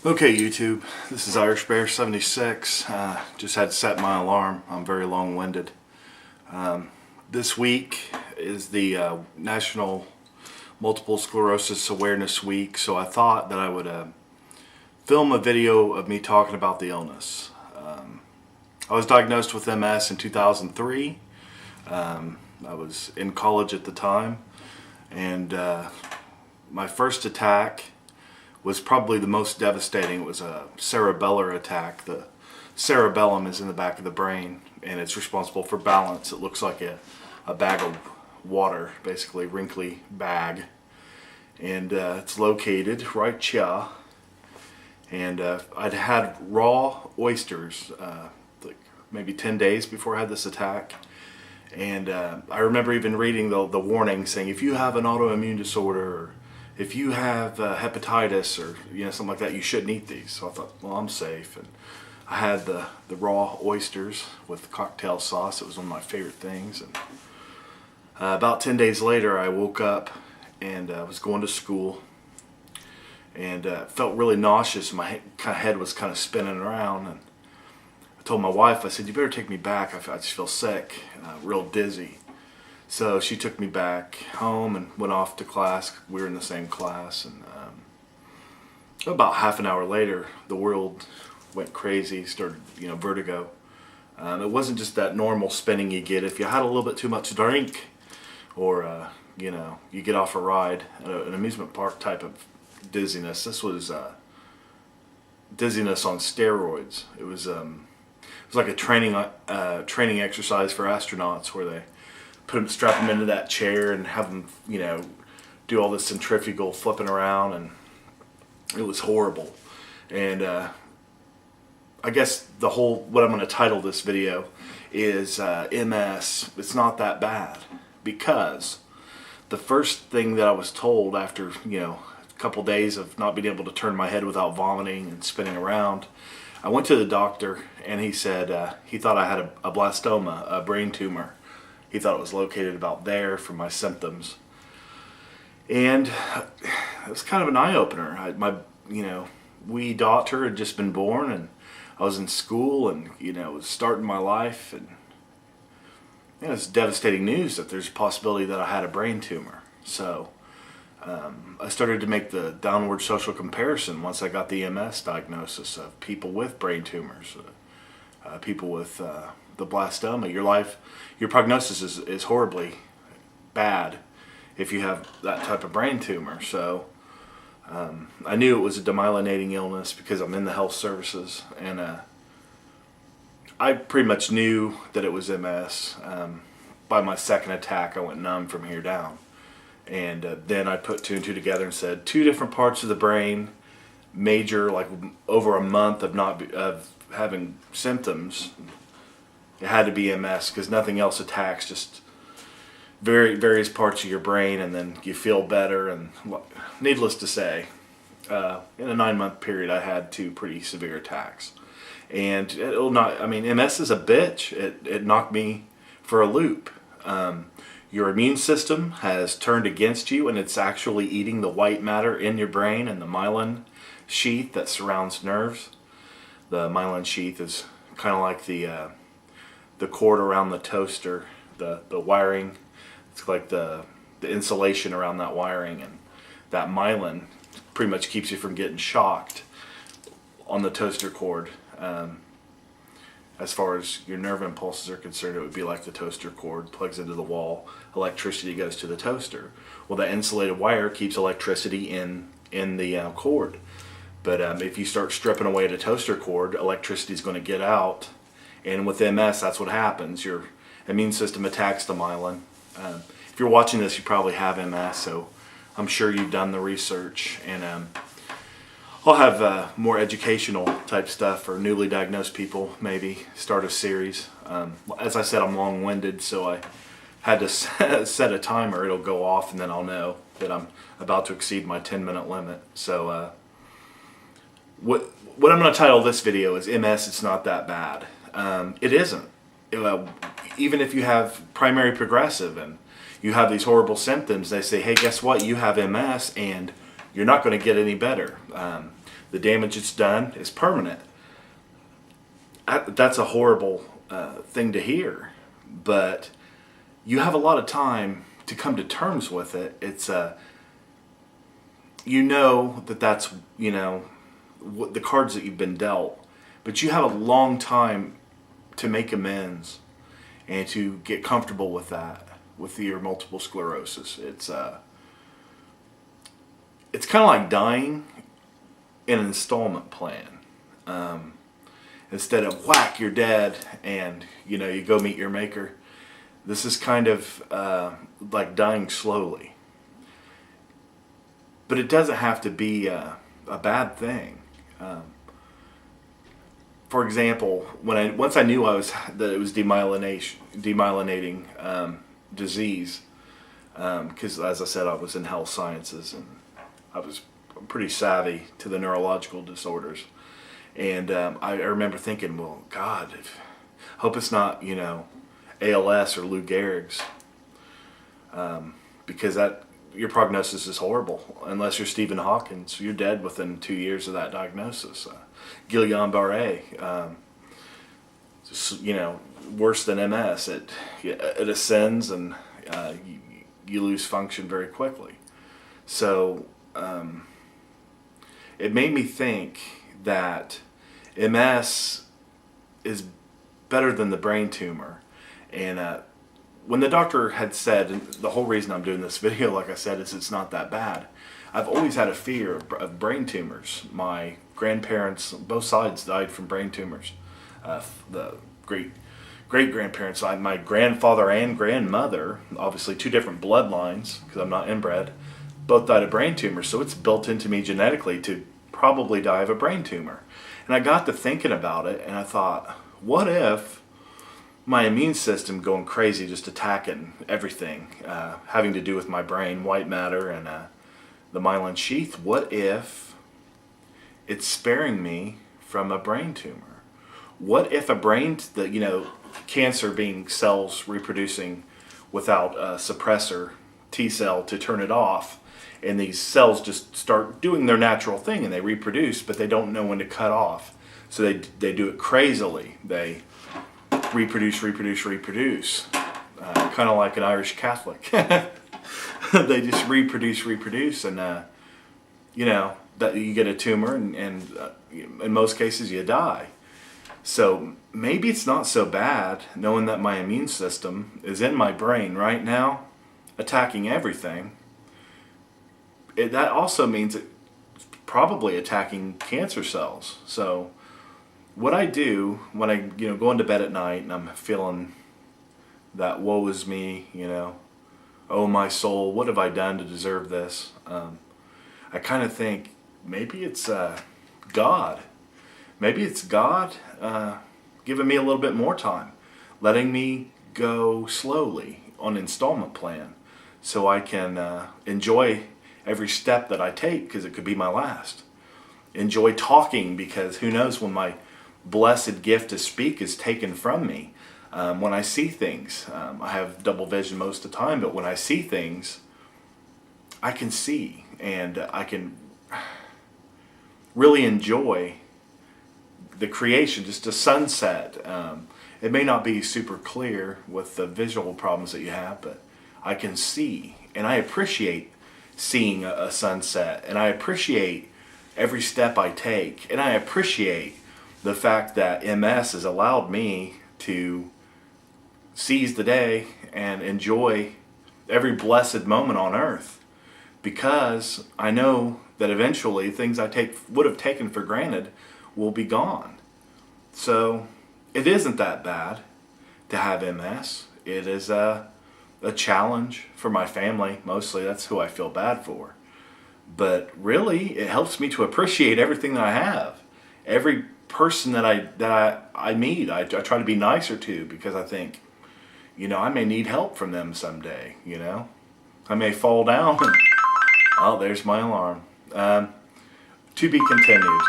Okay, YouTube, this is Irish Bear 76. Just had to set my alarm. I'm very long-winded. This week is the National Multiple Sclerosis Awareness Week, so I thought that I would film a video of me talking about the illness. I was diagnosed with MS in 2003. I was in college at the time, and my first attack was probably the most devastating. It was a cerebellar attack. The cerebellum is in the back of the brain, and it's responsible for balance. It looks like a bag of water, basically, wrinkly bag. And it's located right here. And I'd had raw oysters like maybe 10 days before I had this attack. And I remember even reading the warning saying, if you have an autoimmune disorder, or if you have hepatitis or something like that, you shouldn't eat these. So I thought, well, I'm safe. And I had the raw oysters with cocktail sauce. It was one of my favorite things. And about 10 days later, I woke up and was going to school, and felt really nauseous. My head was kind of spinning around. And I told my wife, I said, you better take me back. I just feel sick, real dizzy. So she took me back home and went off to class. We were in the same class, and about half an hour later, the world went crazy. Started, vertigo. It wasn't just that normal spinning you get if you had a little bit too much to drink, or you get off a ride, an amusement park type of dizziness. This was dizziness on steroids. It was like a training exercise for astronauts, where they strap them into that chair and have them, do all this centrifugal flipping around, and it was horrible. And I guess what I'm going to title this video is MS. It's not that bad, because the first thing that I was told after, a couple days of not being able to turn my head without vomiting and spinning around, I went to the doctor, and he said he thought I had a blastoma, a brain tumor. He thought it was located about there for my symptoms. And it was kind of an eye-opener. My wee daughter had just been born, and I was in school, and was starting my life, and it's devastating news that there's a possibility that I had a brain tumor. So I started to make the downward social comparison once I got the MS diagnosis of people with brain tumors, people with the blastoma. Your prognosis is horribly bad if you have that type of brain tumor. So I knew it was a demyelinating illness because I'm in the health services, and I pretty much knew that it was MS. By my second attack, I went numb from here down. And then I put two and two together and said, two different parts of the brain, major, like over a month of having symptoms. It had to be MS, because nothing else attacks, just various parts of your brain, and then you feel better. And needless to say, in a 9-month period, I had 2 pretty severe attacks. And MS is a bitch. It knocked me for a loop. Your immune system has turned against you, and it's actually eating the white matter in your brain and the myelin sheath that surrounds nerves. The myelin sheath is kind of like the cord around the toaster, the wiring. It's like the insulation around that wiring, and that myelin pretty much keeps you from getting shocked on the toaster cord. As far as your nerve impulses are concerned, it would be like the toaster cord plugs into the wall, electricity goes to the toaster. Well, that insulated wire keeps electricity in the cord. But if you start stripping away the toaster cord, electricity is going to get out. And with MS, that's what happens. Your immune system attacks the myelin. If you're watching this, you probably have MS, so I'm sure you've done the research. And I'll have more educational type stuff for newly diagnosed people, maybe start a series. As I said, I'm long-winded, so I had to set a timer. It'll go off, and then I'll know that I'm about to exceed my 10-minute limit. So what I'm going to title this video is MS, It's Not That Bad. It isn't. Even if you have primary progressive and you have these horrible symptoms, they say, hey, guess what? You have MS, and you're not going to get any better. the damage it's done is permanent. That's a horrible thing to hear, but you have a lot of time to come to terms with it. It's you know that's what the cards that you've been dealt, but you have a long time to make amends and to get comfortable with that, with your multiple sclerosis. It's kind of like dying in an installment plan. Instead of whack, you're dead, and you go meet your maker. This is kind of like dying slowly. But it doesn't have to be a bad thing. For example, once I knew that it was demyelinating disease, because as I said, I was in health sciences and I was pretty savvy to the neurological disorders, and I remember thinking, well, God, hope it's not ALS or Lou Gehrig's, because your prognosis is horrible. Unless you're Stephen Hawking, you're dead within 2 years of that diagnosis. Guillain-Barré, worse than MS. It ascends and you lose function very quickly. So it made me think that MS is better than the brain tumor. And when the doctor had said, and the whole reason I'm doing this video, like I said, is it's not that bad. I've always had a fear of brain tumors. My grandparents, both sides, died from brain tumors. The great-grandparents, my grandfather and grandmother, obviously two different bloodlines, because I'm not inbred, both died of brain tumors. So it's built into me genetically to probably die of a brain tumor. And I got to thinking about it, and I thought, what if my immune system going crazy, just attacking everything, having to do with my brain, white matter, and the myelin sheath, what if it's sparing me from a brain tumor? What if cancer being cells reproducing without a suppressor T cell to turn it off, and these cells just start doing their natural thing and they reproduce, but they don't know when to cut off. So they do it crazily. They reproduce, kind of like an Irish Catholic. They just reproduce, and that you get a tumor, and in most cases you die. So maybe it's not so bad knowing that my immune system is in my brain right now, attacking everything. That also means it's probably attacking cancer cells. So what I do when I go into bed at night and I'm feeling that woe is me, oh my soul, what have I done to deserve this? I kind of think maybe it's God. Maybe it's God giving me a little bit more time, letting me go slowly on installment plan so I can enjoy every step that I take, because it could be my last. Enjoy talking, because who knows when my blessed gift to speak is taken from me. When I see things, I have double vision most of the time, but when I see things, I can see, and I can really enjoy the creation, just a sunset. It may not be super clear with the visual problems that you have, but I can see, and I appreciate seeing a sunset, and I appreciate every step I take, and I appreciate the fact that MS has allowed me to seize the day and enjoy every blessed moment on earth, because I know that eventually things I would have taken for granted will be gone. So it isn't that bad to have MS. It is a challenge for my family, mostly. That's who I feel bad for. But really, it helps me to appreciate everything that I have. Every person that I meet, I try to be nicer to, because I think, I may need help from them someday, I may fall down. Oh, there's my alarm. To be continued.